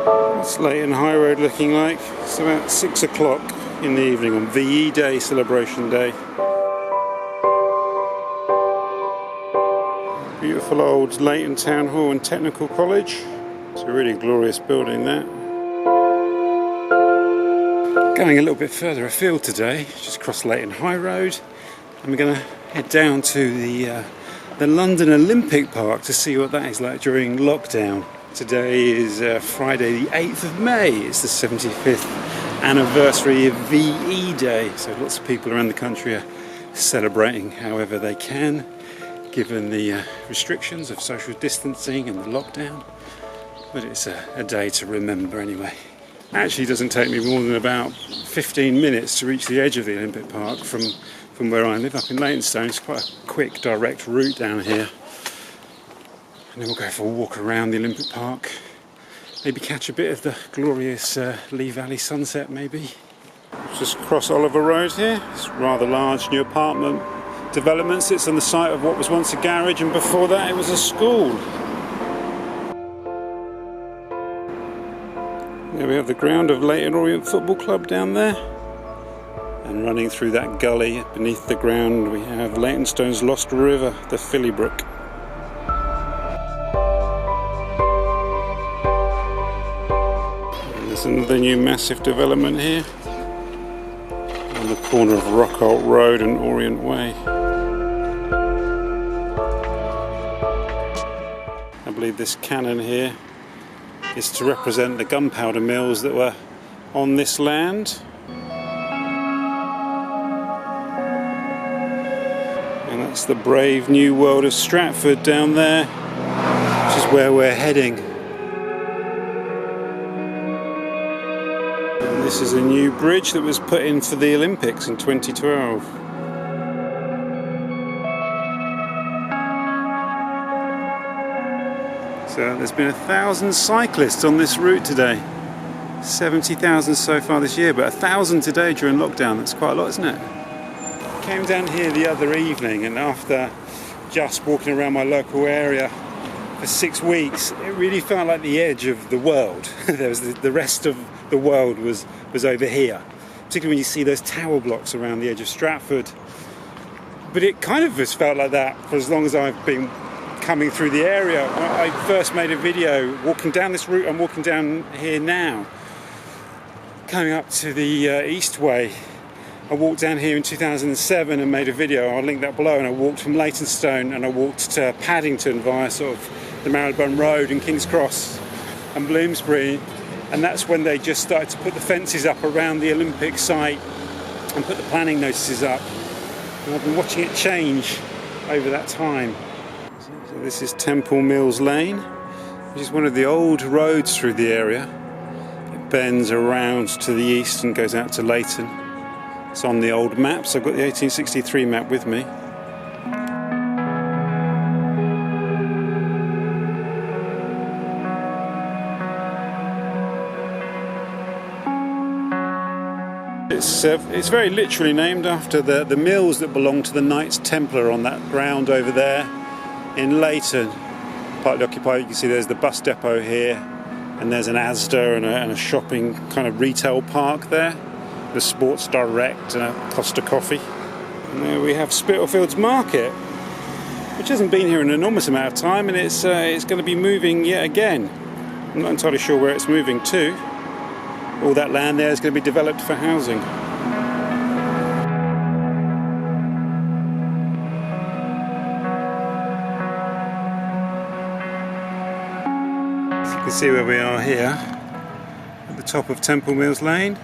What's Leyton High Road looking like? It's about 6 o'clock in the evening on VE Day, celebration day. Beautiful old Leyton Town Hall and Technical College. It's a really glorious building, that. Going a little bit further afield today, just across Leyton High Road, and we're going to head down to the London Olympic Park to see what that is like during lockdown. Today is Friday the 8th of May. It's the 75th anniversary of VE Day, so lots of people around the country are celebrating however they can, given the restrictions of social distancing and the lockdown. But it's a day to remember anyway. Actually, it doesn't take me more than about 15 minutes to reach the edge of the Olympic Park from where I live up in Leytonstone. It's quite a quick, direct route down here. And then we'll go for a walk around the Olympic Park. Maybe catch a bit of the glorious Lee Valley sunset, maybe. Just across Oliver Road here. It's a rather large new apartment development. Sits on the site of what was once a garage, and before that it was a school. There we have the ground of Leyton Orient Football Club down there. And running through that gully beneath the ground we have Leytonstone's Lost River, the Phillybrook. There's another new massive development here on the corner of Ruckholt Road and Orient Way. I believe this cannon here is to represent the gunpowder mills that were on this land. And that's the brave new world of Stratford down there, which is where we're heading. And this is a new bridge that was put in for the Olympics in 2012. So there's been 1,000 cyclists on this route today. 70,000 so far this year, but 1,000 today during lockdown. That's quite a lot, isn't it? Came down here the other evening, and after just walking around my local area for 6 weeks, it really felt like the edge of the world. There was the rest of the world was over here, particularly when you see those tower blocks around the edge of Stratford. But it kind of has felt like that for as long as I've been coming through the area. I first made a video walking down this route I'm walking down here now, coming up to the Eastway. I walked down here in 2007 and made a video. I'll link that below. And I walked from Leytonstone and I walked to Paddington via sort of the Marylebone Road and King's Cross and Bloomsbury. And that's when they just started to put the fences up around the Olympic site and put the planning notices up. And I've been watching it change over that time. So this is Temple Mills Lane, which is one of the old roads through the area. It bends around to the east and goes out to Leyton. It's on the old maps. I've got the 1863 map with me. It's very literally named after the mills that belong to the Knights Templar on that ground over there in Leyton. Partly occupied. You can see there's the bus depot here, and there's an Asda and a shopping kind of retail park there. The Sports Direct and a Costa Coffee. And there we have Spitalfields Market, which hasn't been here an enormous amount of time, and it's going to be moving yet again. I'm not entirely sure where it's moving to. All that land there is going to be developed for housing. As you can see where we are here, at the top of Temple Mills Lane,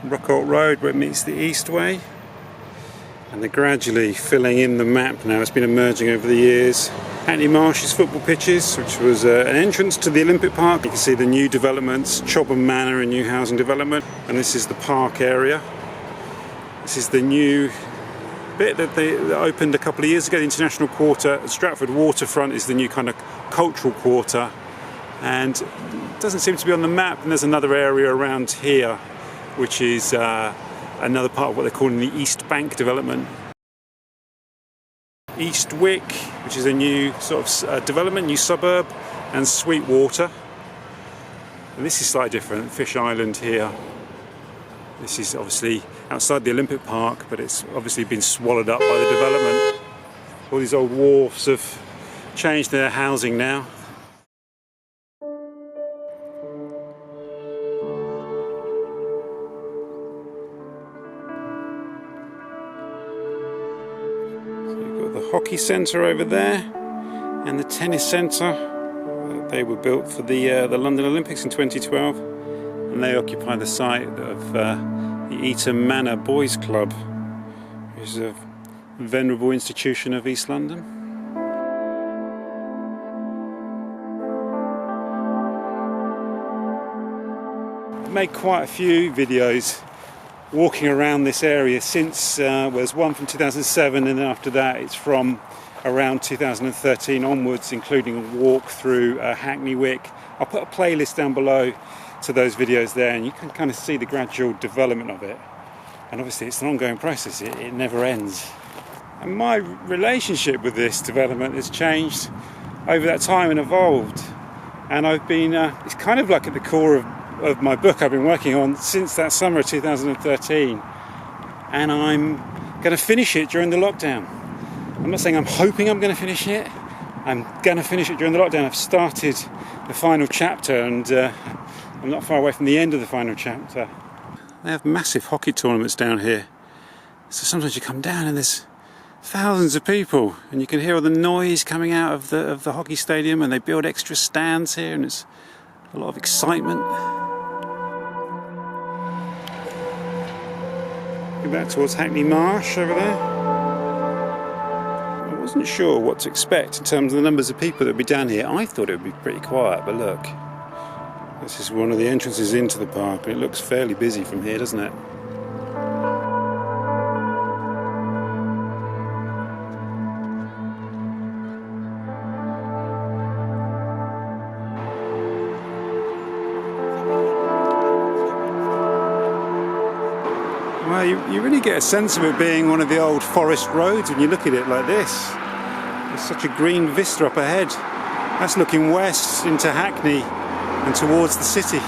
Ruckholt Road where it meets the Eastway, and they're gradually filling in the map now. It's been emerging over the years. Hackney Marsh's football pitches, which was an entrance to the Olympic Park. You can see the new developments, Chobham Manor, a new housing development, and this is the park area. This is the new bit that they opened a couple of years ago, the International Quarter. Stratford Waterfront is the new kind of cultural quarter, and it doesn't seem to be on the map. And there's another area around here, which is another part of what they're calling the East Bank development. East Wick, which is a new sort of development, new suburb, and Sweetwater. And this is slightly different, Fish Island here. This is obviously outside the Olympic Park, but it's obviously been swallowed up by the development. All these old wharfs have changed their housing now. The hockey centre over there and the tennis centre. They were built for the London Olympics in 2012, and they occupy the site of the Eton Manor Boys Club, which is a venerable institution of East London. I've made quite a few videos walking around this area since there's one from 2007, and then after that it's from around 2013 onwards, including a walk through Hackney Wick. I'll put a playlist down below to those videos there, and you can kind of see the gradual development of it. And obviously it's an ongoing process, it never ends. And my relationship with this development has changed over that time and evolved. And I've been, it's kind of like at the core of my book I've been working on since that summer of 2013, and I'm going to finish it during the lockdown. I'm not saying I'm hoping I'm going to finish it, I'm going to finish it during the lockdown. I've started the final chapter, and I'm not far away from the end of the final chapter. They have massive hockey tournaments down here, so sometimes you come down and there's thousands of people, and you can hear all the noise coming out of the hockey stadium, and they build extra stands here, and it's a lot of excitement. Go back towards Hackney Marsh over there. I wasn't sure what to expect in terms of the numbers of people that would be down here. I thought it would be pretty quiet, but look, this is one of the entrances into the park, and it looks fairly busy from here, doesn't it? Well, you really get a sense of it being one of the old forest roads when you look at it like this. There's such a green vista up ahead. That's looking west into Hackney and towards the city.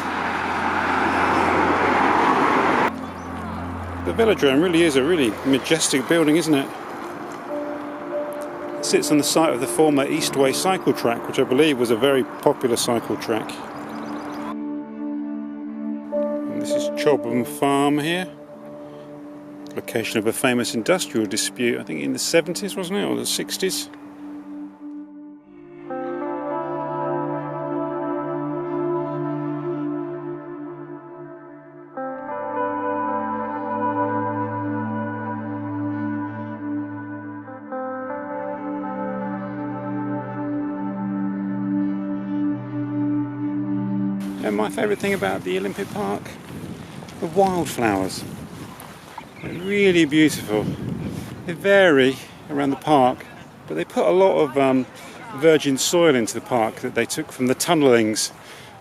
The Velodrome really is a really majestic building, isn't it? It sits on the site of the former Eastway cycle track, which I believe was a very popular cycle track. And this is Chobham Farm here. Location of a famous industrial dispute, I think in the 70s, wasn't it, or the 60s? And my favourite thing about the Olympic Park, the wildflowers. They're really beautiful. They vary around the park, but they put a lot of virgin soil into the park that they took from the tunnellings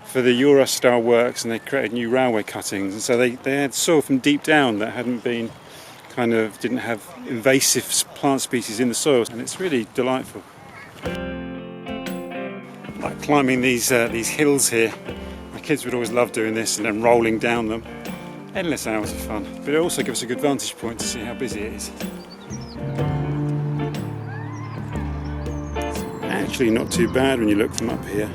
for the Eurostar works, and they created new railway cuttings. And so they had soil from deep down that hadn't been didn't have invasive plant species in the soil, and it's really delightful. Like climbing these hills here. My kids would always love doing this and then rolling down them. Endless hours of fun, but it also gives us a good vantage point to see how busy it is. It's actually not too bad when you look from up here.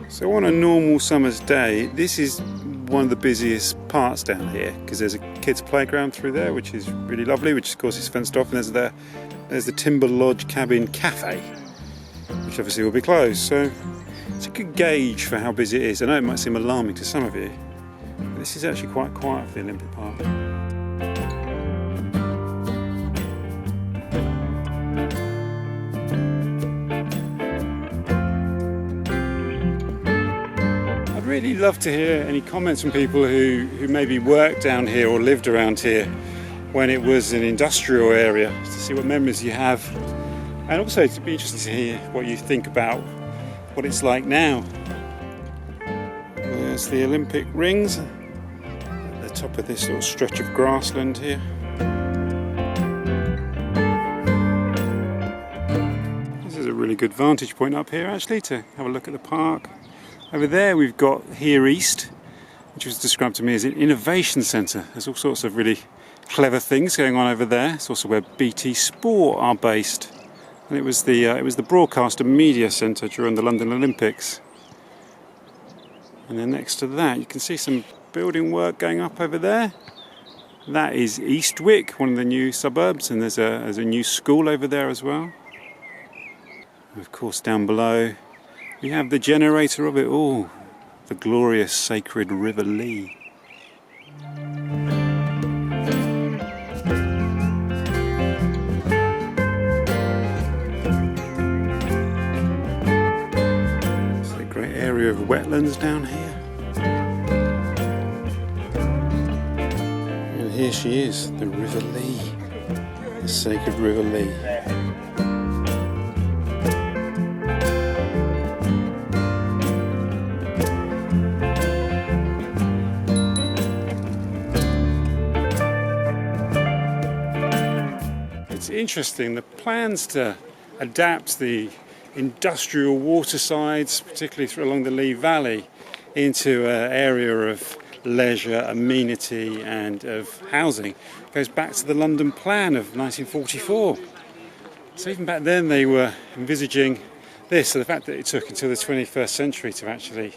So on a normal summer's day, this is one of the busiest parts down here, because there's a kids' playground through there, which is really lovely, which of course is fenced off, and there's the Timber Lodge Cabin Cafe, which obviously will be closed. So it's a good gauge for how busy it is. I know it might seem alarming to some of you. This is actually quite quiet for the Olympic Park. I'd really love to hear any comments from people who maybe worked down here or lived around here when it was an industrial area, to see what memories you have. And also it'd be interesting to hear what you think about what it's like now. There's the Olympic rings. Top of this little stretch of grassland here. This is a really good vantage point up here actually, to have a look at the park. Over there we've got Here East, which was described to me as an innovation centre. There's all sorts of really clever things going on over there. It's also where BT Sport are based, and it was the broadcast and media centre during the London Olympics. And then next to that you can see some building work going up over there. That is Eastwick, one of the new suburbs, and there's a new school over there as well. And of course down below we have the generator of it all, the glorious sacred River Lea. It's a great area of wetlands down here. And here she is, the River Lea, the sacred River Lea. It's interesting, the plans to adapt the industrial watersides, particularly along the Lea Valley, into an area of leisure, amenity and of housing goes back to the London Plan of 1944. So even back then they were envisaging this, so the fact that it took until the 21st century to actually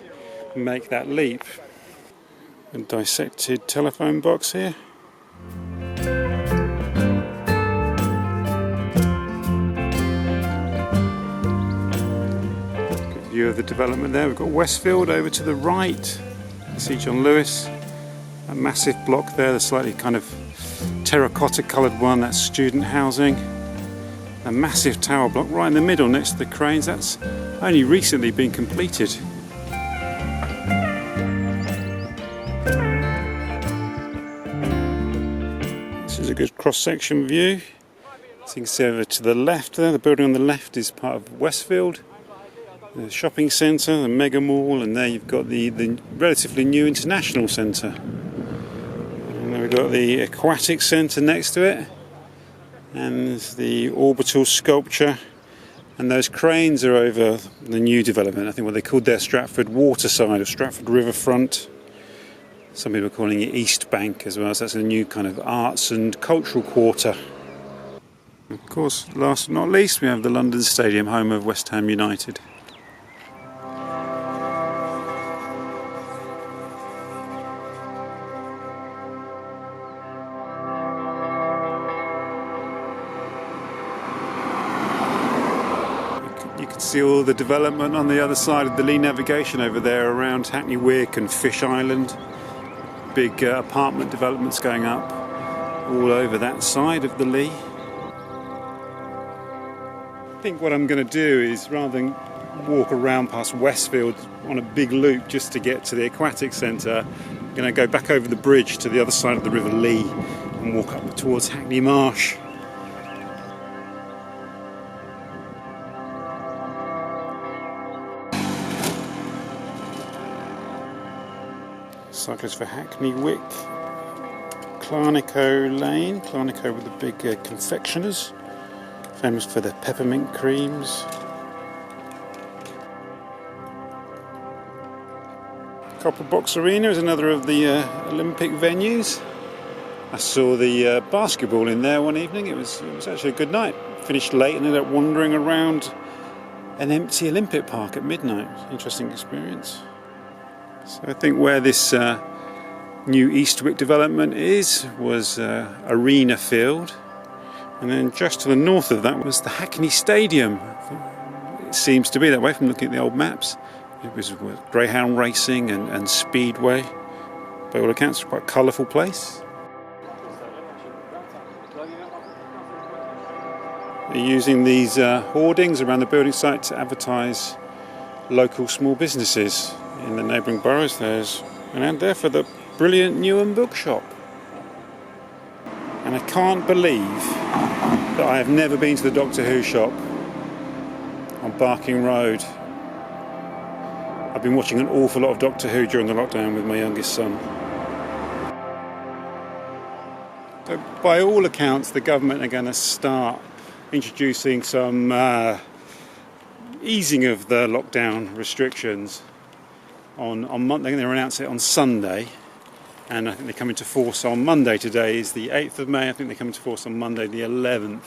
make that leap. A dissected telephone box here. View of the development there. We've got Westfield over to the right. You see John Lewis, a massive block there, the slightly kind of terracotta coloured one, that's student housing. A massive tower block right in the middle next to the cranes, that's only recently been completed. This is a good cross-section view. So you can see over to the left there, the building on the left is part of Westfield. The shopping centre, the mega mall, and there you've got the relatively new international centre. And then we've got the aquatic centre next to it, and the orbital sculpture, and those cranes are over the new development. I think what they called their Stratford waterside or Stratford riverfront. Some people are calling it East Bank as well, so that's a new kind of arts and cultural quarter. Of course, last but not least, we have the London Stadium, home of West Ham United. See all the development on the other side of the Lee navigation over there around Hackney Wick and Fish Island. Big apartment developments going up all over that side of the Lee. I think what I'm going to do is, rather than walk around past Westfield on a big loop just to get to the aquatic centre, I'm going to go back over the bridge to the other side of the River Lea and walk up towards Hackney Marsh. Cyclists for Hackney Wick, Clarnico Lane, Clarnico with the big confectioners, famous for their peppermint creams. Copper Box Arena is another of the Olympic venues. I saw the basketball in there one evening. It was actually a good night. Finished late and ended up wandering around an empty Olympic park at midnight. Interesting experience. So I think where this new Eastwick development was Arena Field, and then just to the north of that was the Hackney Stadium. It seems to be that way from looking at the old maps. It was greyhound racing and speedway. By all accounts, quite a colourful place. They're using these hoardings around the building site to advertise local small businesses in the neighbouring boroughs. There's an ad there for the brilliant Newham bookshop. And I can't believe that I have never been to the Doctor Who shop on Barking Road. I've been watching an awful lot of Doctor Who during the lockdown with my youngest son. So by all accounts, the government are going to start introducing some easing of the lockdown restrictions. on Monday. They're going to announce it on Sunday, and I think they come into force on Monday. Today is the 8th of May. I think they come into force on Monday the 11th.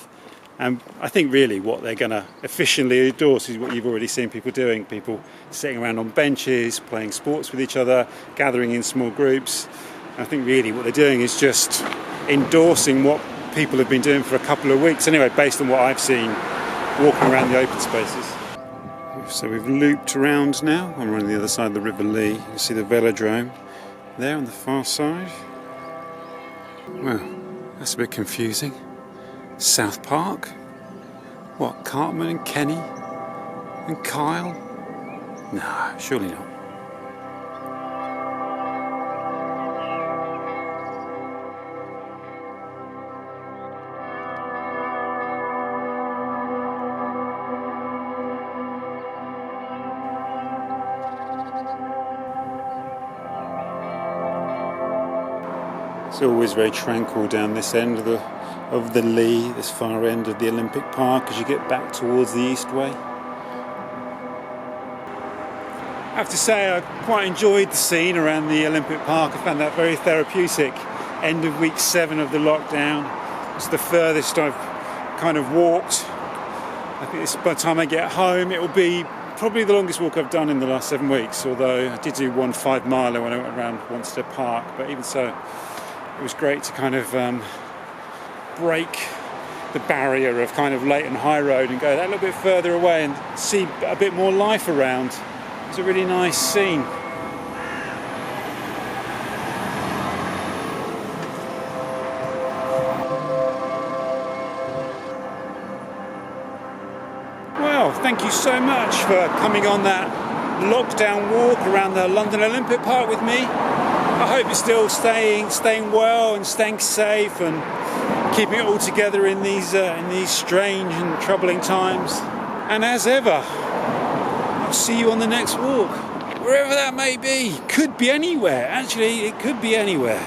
And I think really what they're going to efficiently endorse is what you've already seen people doing. People sitting around on benches, playing sports with each other, gathering in small groups. And I think really what they're doing is just endorsing what people have been doing for a couple of weeks. Anyway, based on what I've seen walking around the open spaces. So we've looped around now. I'm on the other side of the River Lea. You can see the Velodrome there on the far side. Well, that's a bit confusing. South Park? What, Cartman and Kenny? And Kyle? No, surely not. It's always very tranquil down this end of the Lea, this far end of the Olympic Park, as you get back towards the Eastway. I have to say I quite enjoyed the scene around the Olympic Park. I found that very therapeutic. End of week 7 of the lockdown. It's the furthest I've kind of walked. I think by the time I get home it will be probably the longest walk I've done in the last 7 weeks, although I did do one 5-miler when I went around Wanstead Park, but even so it was great to kind of break the barrier of kind of Leyton High Road and go that little bit further away and see a bit more life around. It's a really nice scene. Well, thank you so much for coming on that lockdown walk around the London Olympic Park with me. I hope you're still staying well and staying safe and keeping it all together in these strange and troubling times. And as ever, I'll see you on the next walk, wherever that may be. Could be anywhere. Actually, it could be anywhere.